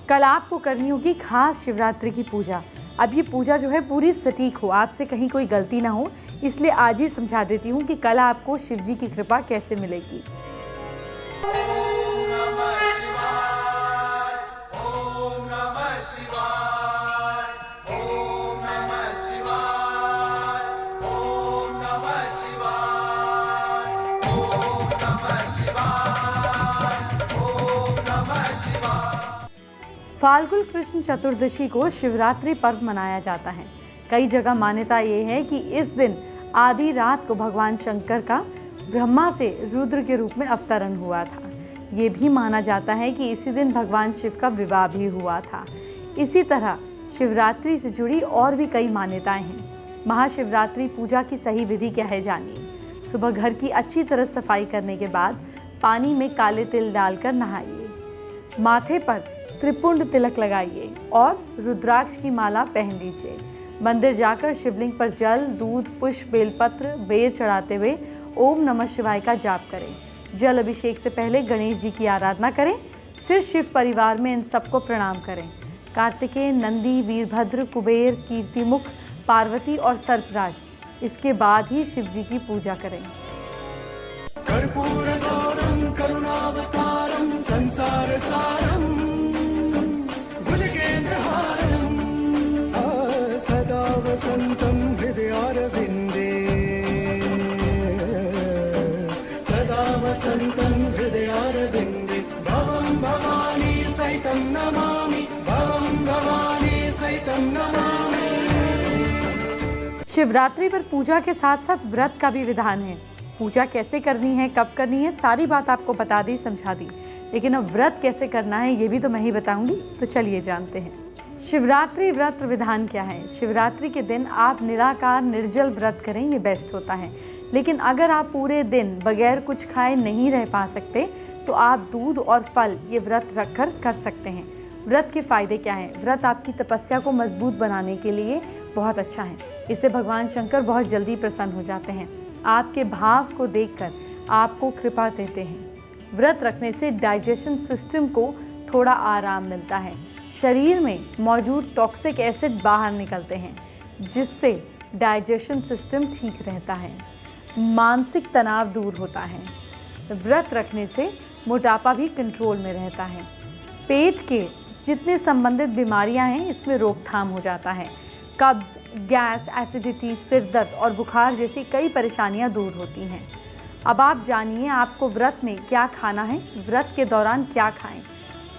कल आपको करनी होगी खास शिवरात्रि की पूजा। अब ये पूजा जो है पूरी सटीक हो, आपसे कहीं कोई गलती ना हो, इसलिए आज ही समझा देती हूँ कि कल आपको शिव जी की कृपा कैसे मिलेगी। फाल्गुन कृष्ण चतुर्दशी को शिवरात्रि पर्व मनाया जाता है। कई जगह मान्यता ये है कि इस दिन आधी रात को भगवान शंकर का ब्रह्मा से रुद्र के रूप में अवतरण हुआ था। ये भी माना जाता है कि इसी दिन भगवान शिव का विवाह भी हुआ था। इसी तरह शिवरात्रि से जुड़ी और भी कई मान्यताएं हैं। महाशिवरात्रि पूजा की सही विधि क्या है जानिए। सुबह घर की अच्छी तरह सफाई करने के बाद पानी में काले तिल डालकर नहाइए, माथे पर त्रिपुंड तिलक लगाइए और रुद्राक्ष की माला पहन लीजिए। मंदिर जाकर शिवलिंग पर जल, दूध, पुष्प, बेलपत्र, बेर चढ़ाते हुए ओम नमः शिवाय का जाप करें। जल अभिषेक से पहले गणेश जी की आराधना करें, फिर शिव परिवार में इन सबको प्रणाम करें। कार्तिकेय, नंदी, वीरभद्र, कुबेर, कीर्तिमुख, पार्वती और सर्पराज, इसके बाद ही शिव जी की पूजा करें। कर्पूरगौरं करुणावतारं संसार सारं भुजगेन्द्रहारं सदा वसन्तं हृदयारविन्दे, सदा वसन्तं हृदयारविन्दे। भवं भवानी सहितं नमामि, भवं भवानी सहितं नमामि। शिवरात्रि पर पूजा के साथ साथ व्रत का भी विधान है। पूजा कैसे करनी है, कब करनी है, सारी बात आपको बता दी, समझा दी। लेकिन अब व्रत कैसे करना है ये भी तो मैं ही बताऊंगी, तो चलिए जानते हैं। शिवरात्रि व्रत विधान क्या है। शिवरात्रि के दिन आप निराकार निर्जल व्रत करें, ये बेस्ट होता है। लेकिन अगर आप पूरे दिन बगैर कुछ खाए नहीं रह पा सकते तो आप दूध और फल ये व्रत रखकर कर सकते हैं। व्रत के फायदे क्या हैं। व्रत आपकी तपस्या को मजबूत बनाने के लिए बहुत अच्छा है। इससे भगवान शंकर बहुत जल्दी प्रसन्न हो जाते हैं। आपके भाव को देखकर आपको कृपा देते हैं। व्रत रखने से डाइजेशन सिस्टम को थोड़ा आराम मिलता है। शरीर में मौजूद टॉक्सिक एसिड बाहर निकलते हैं, जिससे डाइजेशन सिस्टम ठीक रहता है। मानसिक तनाव दूर होता है। व्रत रखने से मोटापा भी कंट्रोल में रहता है। पेट के जितने संबंधित बीमारियां हैं इसमें रोकथाम हो जाता है। कब्ज, गैस, एसिडिटी, सिर दर्द और बुखार जैसी कई परेशानियां दूर होती हैं। अब आप जानिए आपको व्रत में क्या खाना है, व्रत के दौरान क्या खाएं।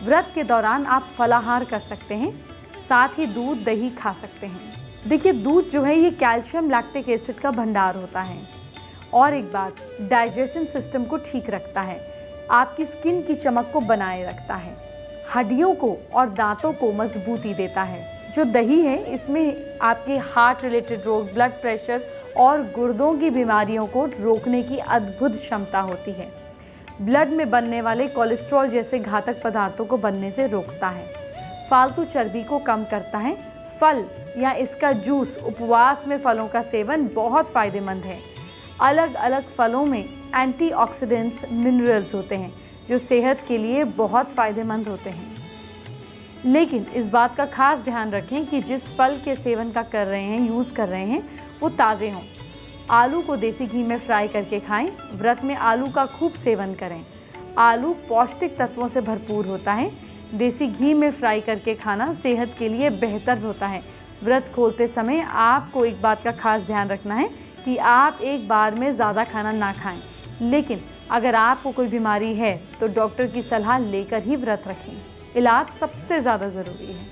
व्रत के दौरान आप फलाहार कर सकते हैं, साथ ही दूध, दही खा सकते हैं। देखिए दूध जो है ये कैल्शियम, लैक्टिक एसिड का भंडार होता है। और एक बात, डाइजेशन सिस्टम को ठीक रखता है, आपकी स्किन की चमक को बनाए रखता है, हड्डियों को और दांतों को मजबूती देता है। जो दही है इसमें आपके हार्ट रिलेटेड रोग, ब्लड प्रेशर और गुर्दों की बीमारियों को रोकने की अद्भुत क्षमता होती है। ब्लड में बनने वाले कोलेस्ट्रॉल जैसे घातक पदार्थों को बनने से रोकता है। फालतू चर्बी को कम करता है। फल या इसका जूस, उपवास में फलों का सेवन बहुत फायदेमंद है। अलग अलग फलों में एंटीऑक्सीडेंट्स, मिनरल्स होते हैं जो सेहत के लिए बहुत फायदेमंद होते हैं। लेकिन इस बात का खास ध्यान रखें कि जिस फल के सेवन का कर रहे हैं, यूज़ कर रहे हैं, वो ताज़े हों। आलू को देसी घी में फ्राई करके खाएं। व्रत में आलू का खूब सेवन करें। आलू पौष्टिक तत्वों से भरपूर होता है। देसी घी में फ्राई करके खाना सेहत के लिए बेहतर होता है। व्रत खोलते समय आपको एक बात का खास ध्यान रखना है कि आप एक बार में ज़्यादा खाना ना खाएं। लेकिन अगर आपको कोई बीमारी है तो डॉक्टर की सलाह लेकर ही व्रत रखें। इलाज सबसे ज़्यादा ज़रूरी है।